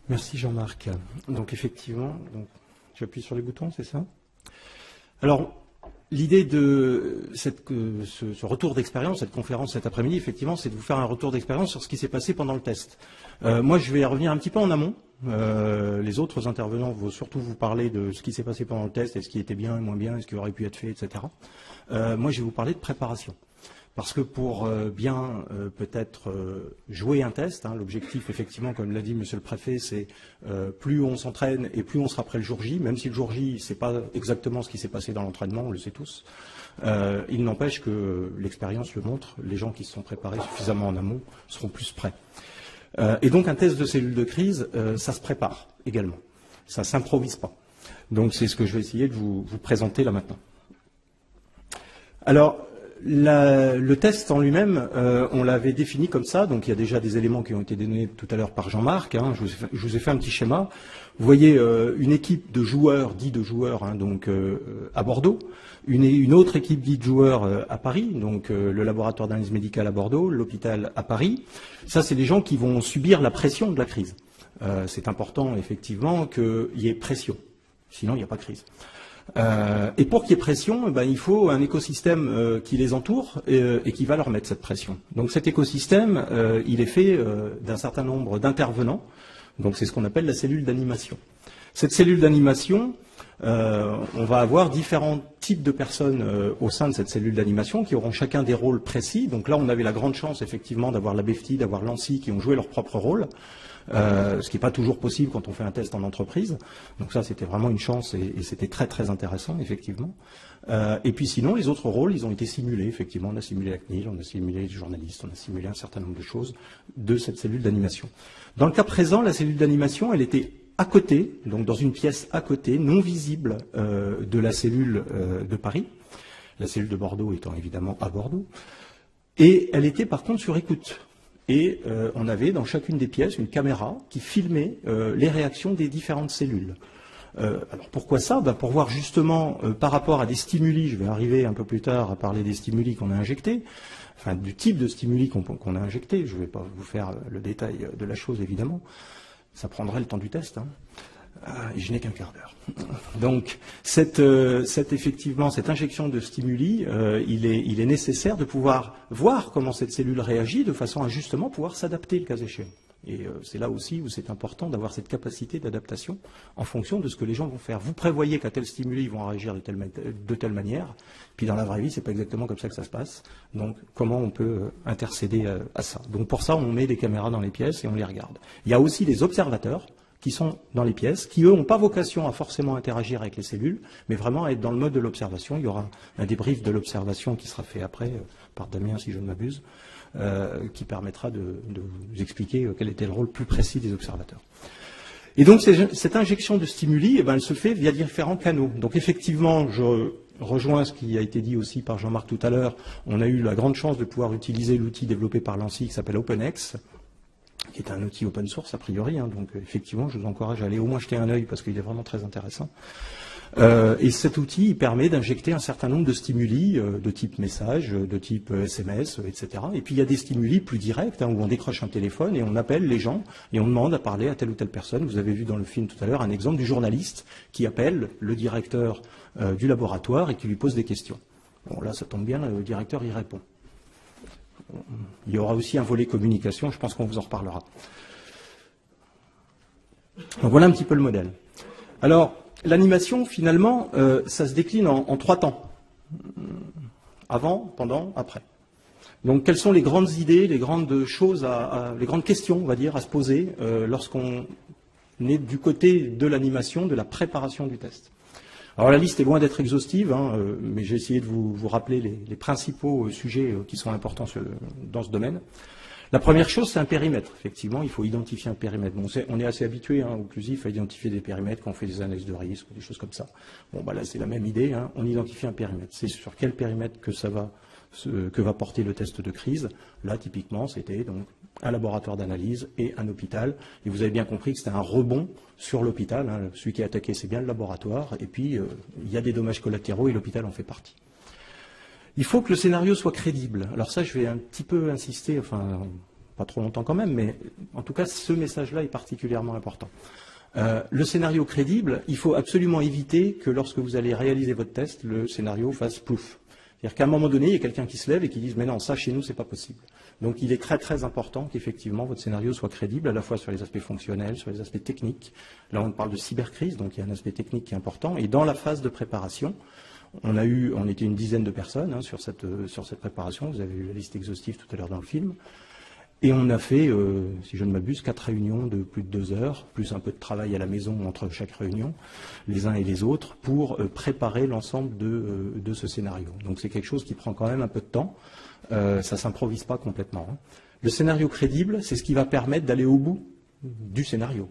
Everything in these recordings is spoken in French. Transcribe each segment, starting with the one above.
Merci Jean-Marc. Donc effectivement, j'appuie sur les boutons, c'est ça? Alors, l'idée de ce retour d'expérience, cette conférence cet après-midi, effectivement, c'est de vous faire un retour d'expérience sur ce qui s'est passé pendant le test. Moi, je vais revenir un petit peu en amont. Les autres intervenants vont surtout vous parler de ce qui s'est passé pendant le test, et ce qui était bien et moins bien, et ce qui aurait pu être fait, etc. Moi, je vais vous parler de préparation. Parce que pour bien peut-être jouer un test, l'objectif, effectivement, comme l'a dit Monsieur le Préfet, c'est plus on s'entraîne et plus on sera prêt le jour J, même si le jour J, c'est pas exactement ce qui s'est passé dans l'entraînement, on le sait tous. Il n'empêche que l'expérience le montre, les gens qui se sont préparés suffisamment en amont seront plus prêts. Et donc un test de cellule de crise, ça se prépare également. Ça ne s'improvise pas. Donc c'est ce que je vais essayer de vous présenter là maintenant. Alors, le test en lui-même, on l'avait défini comme ça, donc il y a déjà des éléments qui ont été donnés tout à l'heure par Jean-Marc, je vous ai fait un petit schéma. Vous voyez une équipe de joueurs, dits de joueurs, à Bordeaux, une autre équipe dite de joueurs à Paris, donc le laboratoire d'analyse médicale à Bordeaux, l'hôpital à Paris. Ça, c'est des gens qui vont subir la pression de la crise. C'est important, effectivement, qu'il y ait pression, sinon il n'y a pas de crise. Et pour qu'il y ait pression, il faut un écosystème qui les entoure et qui va leur mettre cette pression. Donc cet écosystème, il est fait d'un certain nombre d'intervenants. Donc c'est ce qu'on appelle la cellule d'animation. Cette cellule d'animation, on va avoir différents types de personnes au sein de cette cellule d'animation qui auront chacun des rôles précis. Donc là, on avait la grande chance, effectivement, d'avoir la BEFTI, d'avoir l'ANSSI qui ont joué leur propre rôle. Ce qui n'est pas toujours possible quand on fait un test en entreprise. Donc ça, c'était vraiment une chance et c'était très très intéressant, effectivement. Et puis sinon, les autres rôles, ils ont été simulés, effectivement. On a simulé la CNIL, on a simulé les journalistes, on a simulé un certain nombre de choses de cette cellule d'animation. Dans le cas présent, la cellule d'animation, elle était à côté, donc dans une pièce à côté, non visible de la cellule de Paris, la cellule de Bordeaux étant évidemment à Bordeaux. Et elle était par contre sur écoute. Et on avait dans chacune des pièces une caméra qui filmait les réactions des différentes cellules. Alors pourquoi ça? Pour voir justement par rapport à des stimuli, je vais arriver un peu plus tard à parler des stimuli qu'on a injectés, enfin du type de stimuli qu'on a injectés, je ne vais pas vous faire le détail de la chose évidemment, ça prendrait le temps du test, et je n'ai qu'un quart d'heure. Donc effectivement, cette injection de stimuli, il est nécessaire de pouvoir voir comment cette cellule réagit de façon à justement pouvoir s'adapter le cas échéant. Et c'est là aussi où c'est important d'avoir cette capacité d'adaptation en fonction de ce que les gens vont faire. Vous prévoyez qu'à tel stimuli, ils vont réagir de telle manière, puis dans la vraie vie, c'est pas exactement comme ça que ça se passe. Donc comment on peut intercéder à ça? Donc pour ça, on met des caméras dans les pièces et on les regarde. Il y a aussi des observateurs qui sont dans les pièces, qui eux n'ont pas vocation à forcément interagir avec les cellules, mais vraiment à être dans le mode de l'observation. Il y aura un débrief de l'observation qui sera fait après, par Damien si je ne m'abuse, qui permettra de vous expliquer quel était le rôle plus précis des observateurs. Et donc cette injection de stimuli, elle se fait via différents canaux. Donc effectivement, je rejoins ce qui a été dit aussi par Jean-Marc tout à l'heure, on a eu la grande chance de pouvoir utiliser l'outil développé par l'ANSSI qui s'appelle OpenX, qui est un outil open source a priori, donc effectivement je vous encourage à aller au moins jeter un œil parce qu'il est vraiment très intéressant. Et cet outil il permet d'injecter un certain nombre de stimuli de type message, de type SMS, etc. Et puis il y a des stimuli plus directs où on décroche un téléphone et on appelle les gens et on demande à parler à telle ou telle personne. Vous avez vu dans le film tout à l'heure un exemple du journaliste qui appelle le directeur du laboratoire et qui lui pose des questions. Bon là ça tombe bien, le directeur y répond. Il y aura aussi un volet communication, je pense qu'on vous en reparlera. Donc voilà un petit peu le modèle. Alors, l'animation, finalement, ça se décline en 3 temps. Avant, pendant, après. Donc, quelles sont les grandes idées, les grandes choses, les grandes questions, on va dire, à se poser lorsqu'on est du côté de l'animation, de la préparation du test? Alors la liste est loin d'être exhaustive, mais j'ai essayé de vous rappeler les principaux sujets qui sont importants dans ce domaine. La première chose, c'est un périmètre. Effectivement, il faut identifier un périmètre. Bon, on est assez habitué au CLUSIF à identifier des périmètres quand on fait des analyses de risque ou des choses comme ça. Bon, là, c'est la même idée. On identifie un périmètre. C'est sur quel périmètre que va porter le test de crise. Là, typiquement, c'était donc un laboratoire d'analyse et un hôpital. Et vous avez bien compris que c'était un rebond sur l'hôpital. Celui qui est attaqué, c'est bien le laboratoire. Et puis, il y a des dommages collatéraux et l'hôpital en fait partie. Il faut que le scénario soit crédible. Alors ça, je vais un petit peu insister, enfin, pas trop longtemps quand même, mais en tout cas, ce message-là est particulièrement important. Le scénario crédible, il faut absolument éviter que lorsque vous allez réaliser votre test, le scénario fasse plouf. C'est-à-dire qu'à un moment donné, il y a quelqu'un qui se lève et qui dit « mais non, ça chez nous, c'est pas possible ». Donc il est très très important qu'effectivement votre scénario soit crédible, à la fois sur les aspects fonctionnels, sur les aspects techniques. Là, on parle de cybercrise, donc il y a un aspect technique qui est important. Et dans la phase de préparation, on était une dizaine de personnes hein, sur cette préparation. Vous avez vu la liste exhaustive tout à l'heure dans le film. Et on a fait, si je ne m'abuse, 4 réunions de plus de 2 heures, plus un peu de travail à la maison entre chaque réunion, les uns et les autres, pour préparer l'ensemble de ce scénario. Donc c'est quelque chose qui prend quand même un peu de temps. Ça ne s'improvise pas complètement. Hein. Le scénario crédible, c'est ce qui va permettre d'aller au bout du scénario.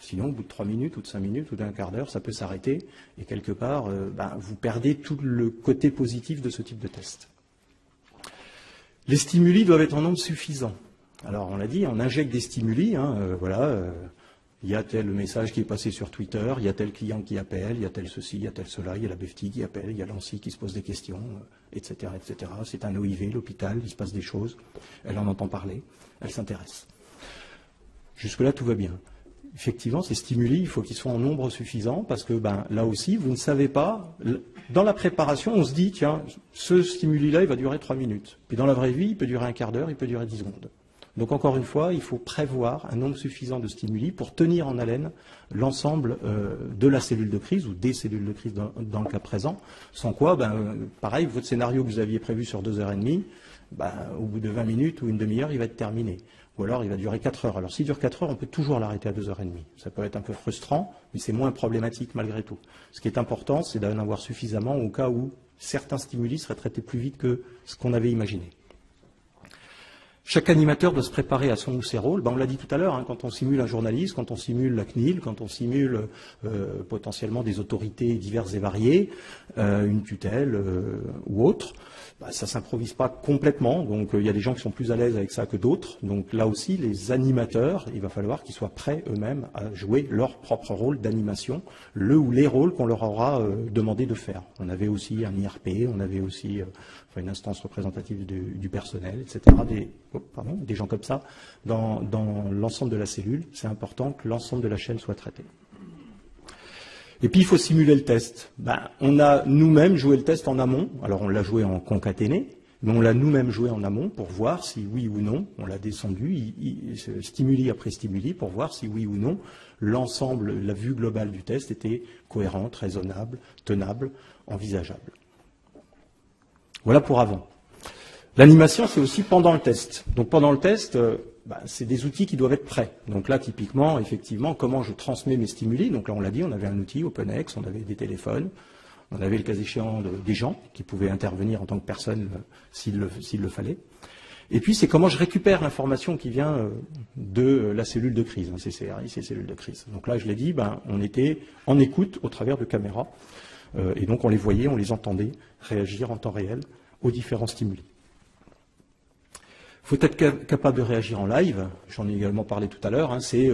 Sinon, au bout de 3 minutes, ou de 5 minutes, ou d'un quart d'heure, ça peut s'arrêter. Et quelque part, vous perdez tout le côté positif de ce type de test. Les stimuli doivent être en nombre suffisant. Alors, on l'a dit, on injecte des stimuli. Hein, il y a tel message qui est passé sur Twitter, il y a tel client qui appelle, il y a tel ceci, il y a tel cela, il y a la BEFTI qui appelle, il y a l'ANSSI qui se pose des questions, etc., etc. C'est un OIV, l'hôpital, il se passe des choses, elle en entend parler, elle s'intéresse. Jusque-là, tout va bien. Effectivement, ces stimuli, il faut qu'ils soient en nombre suffisant, parce que là aussi, vous ne savez pas. Dans la préparation, on se dit, tiens, ce stimuli-là, il va durer 3 minutes. Puis dans la vraie vie, il peut durer un quart d'heure, il peut durer 10 secondes. Donc encore une fois, il faut prévoir un nombre suffisant de stimuli pour tenir en haleine l'ensemble de la cellule de crise, ou des cellules de crise dans le cas présent, sans quoi, pareil, votre scénario que vous aviez prévu sur 2h30, au bout de 20 minutes ou une demi-heure, il va être terminé. Ou alors il va durer 4 heures. Alors s'il dure 4 heures, on peut toujours l'arrêter à 2h30. Ça peut être un peu frustrant, mais c'est moins problématique malgré tout. Ce qui est important, c'est d'en avoir suffisamment au cas où certains stimuli seraient traités plus vite que ce qu'on avait imaginé. Chaque animateur doit se préparer à son ou ses rôles. On l'a dit tout à l'heure, hein, quand on simule un journaliste, quand on simule la CNIL, quand on simule potentiellement des autorités diverses et variées, une tutelle ou autre, ça ne s'improvise pas complètement. Donc il y a des gens qui sont plus à l'aise avec ça que d'autres. Donc là aussi, les animateurs, il va falloir qu'ils soient prêts eux-mêmes à jouer leur propre rôle d'animation, le ou les rôles qu'on leur aura demandé de faire. On avait aussi un IRP, on avait aussi une instance représentative du personnel, etc. Des gens comme ça, dans l'ensemble de la cellule. C'est important que l'ensemble de la chaîne soit traité. Et puis il faut simuler le test. On a nous-mêmes joué le test en amont. Alors on l'a joué en concaténé, mais on l'a nous-mêmes joué en amont pour voir si oui ou non, on l'a descendu, stimuli après stimuli, pour voir si oui ou non, l'ensemble, la vue globale du test était cohérente, raisonnable, tenable, envisageable. Voilà pour avant. L'animation, c'est aussi pendant le test. Donc pendant le test, c'est des outils qui doivent être prêts. Donc là, typiquement, effectivement, comment je transmets mes stimuli. Donc là, on l'a dit, on avait un outil, OpenX, on avait des téléphones, on avait le cas échéant des gens qui pouvaient intervenir en tant que personne s'il le fallait. Et puis, c'est comment je récupère l'information qui vient de la cellule de crise, ces CRI, ces cellules de crise. Donc là, je l'ai dit, on était en écoute au travers de caméras. Et donc, on les voyait, on les entendait réagir en temps réel aux différents stimuli. Il faut être capable de réagir en live. J'en ai également parlé tout à l'heure. C'est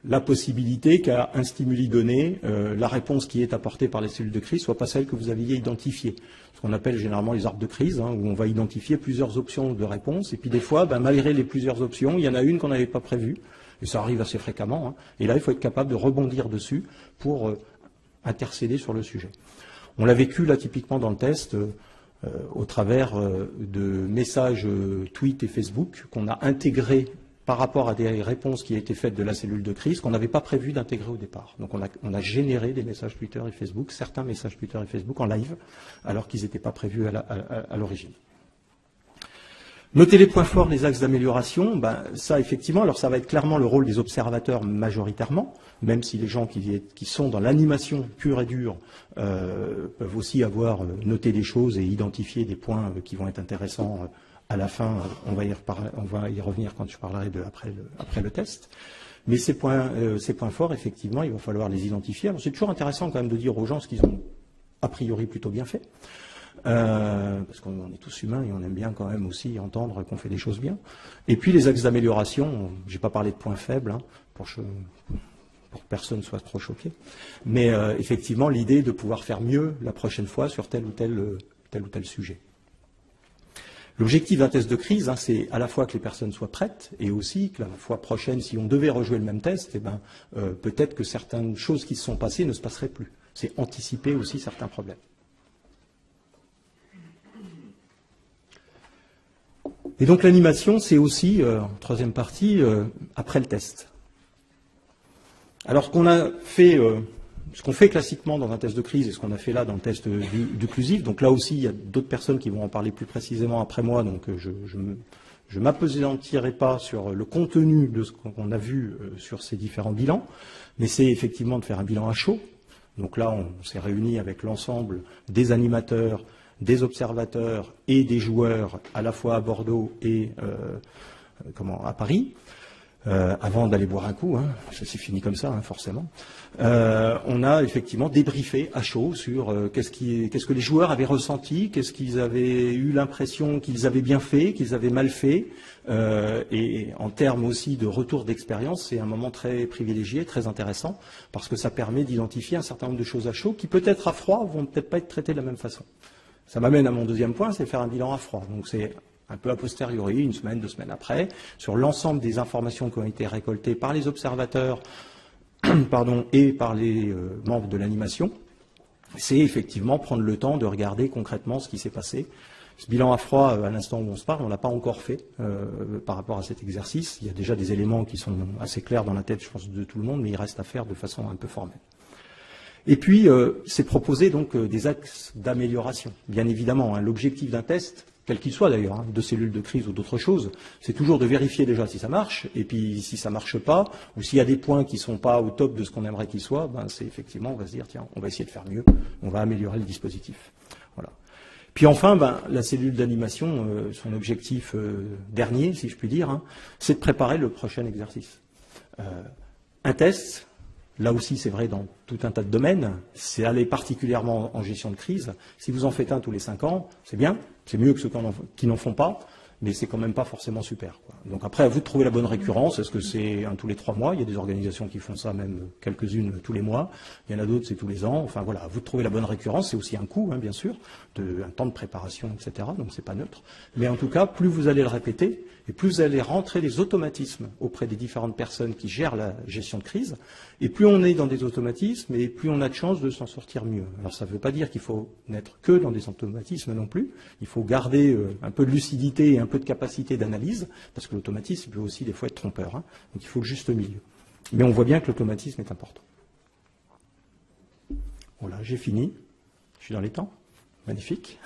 la possibilité qu'à un stimuli donné, la réponse qui est apportée par les cellules de crise ne soit pas celle que vous aviez identifiée. Ce qu'on appelle généralement les arbres de crise, où on va identifier plusieurs options de réponse. Et puis des fois, malgré les plusieurs options, il y en a une qu'on n'avait pas prévue. Et ça arrive assez fréquemment. Et là, il faut être capable de rebondir dessus pour intercéder sur le sujet. On l'a vécu là typiquement dans le test au travers de messages tweet et Facebook qu'on a intégrés par rapport à des réponses qui étaient faites de la cellule de crise qu'on n'avait pas prévu d'intégrer au départ. Donc on a généré des messages Twitter et Facebook, certains messages Twitter et Facebook en live, alors qu'ils n'étaient pas prévus à l'origine. Notez les points forts, les axes d'amélioration. Ça, effectivement, alors ça va être clairement le rôle des observateurs majoritairement, même si les gens qui sont dans l'animation pure et dure peuvent aussi avoir noté des choses et identifier des points qui vont être intéressants à la fin. On va y revenir quand je parlerai après le test. Mais ces points forts, effectivement, il va falloir les identifier. Alors c'est toujours intéressant quand même de dire aux gens ce qu'ils ont a priori plutôt bien fait. Parce qu'on est tous humains et on aime bien quand même aussi entendre qu'on fait des choses bien. Et puis les axes d'amélioration, je n'ai pas parlé de points faibles, pour que personne ne soit trop choqué, mais effectivement l'idée de pouvoir faire mieux la prochaine fois sur tel ou tel sujet. L'objectif d'un test de crise, hein, c'est à la fois que les personnes soient prêtes et aussi que la fois prochaine, si on devait rejouer le même test, eh ben, peut-être que certaines choses qui se sont passées ne se passeraient plus. C'est anticiper aussi certains problèmes. Et donc l'animation, c'est aussi, troisième partie, après le test. Alors ce qu'on fait classiquement dans un test de crise et ce qu'on a fait là dans le test d'occlusif, donc là aussi il y a d'autres personnes qui vont en parler plus précisément après moi, donc je ne m'appesantirai pas sur le contenu de ce qu'on a vu sur ces différents bilans, mais c'est effectivement de faire un bilan à chaud. Donc là on s'est réunis avec l'ensemble des animateurs, des observateurs et des joueurs à la fois à Bordeaux et à Paris. Avant d'aller boire un coup, hein, ça s'est fini comme ça, hein, forcément. On a effectivement débriefé à chaud sur qu'est-ce que les joueurs avaient ressenti, qu'est-ce qu'ils avaient eu l'impression qu'ils avaient bien fait, qu'ils avaient mal fait. Et en termes aussi de retour d'expérience, c'est un moment très privilégié, très intéressant, parce que ça permet d'identifier un certain nombre de choses à chaud qui peut-être à froid vont peut-être pas être traitées de la même façon. Ça m'amène à mon deuxième point, c'est faire un bilan à froid. Donc c'est un peu a posteriori, une semaine, 2 semaines après, sur l'ensemble des informations qui ont été récoltées par les observateurs et par les membres de l'animation. C'est effectivement prendre le temps de regarder concrètement ce qui s'est passé. Ce bilan à froid, à l'instant où on se parle, on ne l'a pas encore fait par rapport à cet exercice. Il y a déjà des éléments qui sont assez clairs dans la tête, je pense, de tout le monde, mais il reste à faire de façon un peu formelle. Et puis, c'est proposer donc des axes d'amélioration. Bien évidemment, hein, l'objectif d'un test, quel qu'il soit d'ailleurs, hein, de cellules de crise ou d'autres choses, c'est toujours de vérifier déjà si ça marche, et puis si ça ne marche pas, ou s'il y a des points qui ne sont pas au top de ce qu'on aimerait qu'ils soient, ben c'est effectivement, on va se dire, tiens, on va essayer de faire mieux, on va améliorer le dispositif. Voilà. Puis enfin, ben, la cellule d'animation, son objectif dernier, si je puis dire, hein, c'est de préparer le prochain exercice. Un test, là aussi, c'est vrai dans tout un tas de domaines, c'est aller particulièrement en gestion de crise. Si vous en faites un tous les 5 ans, c'est bien, c'est mieux que ceux qui n'en font pas, mais c'est quand même pas forcément super, quoi. Donc après, à vous de trouver la bonne récurrence. Est-ce que c'est un tous les 3 mois? Il y a des organisations qui font ça, même quelques-unes tous les mois. Il y en a d'autres, c'est tous les ans. Enfin voilà, à vous de trouver la bonne récurrence. C'est aussi un coût, hein, bien sûr, un temps de préparation, etc. Donc c'est pas neutre. Mais en tout cas, plus vous allez le répéter, et plus vous allez rentrer des automatismes auprès des différentes personnes qui gèrent la gestion de crise, et plus on est dans des automatismes, et plus on a de chances de s'en sortir mieux. Alors ça ne veut pas dire qu'il faut n'être que dans des automatismes non plus. Il faut garder un peu de lucidité et un peu de capacité d'analyse, parce que l'automatisme peut aussi des fois être trompeur, hein. Donc il faut le juste milieu. Mais on voit bien que l'automatisme est important. Voilà, j'ai fini. Je suis dans les temps. Magnifique.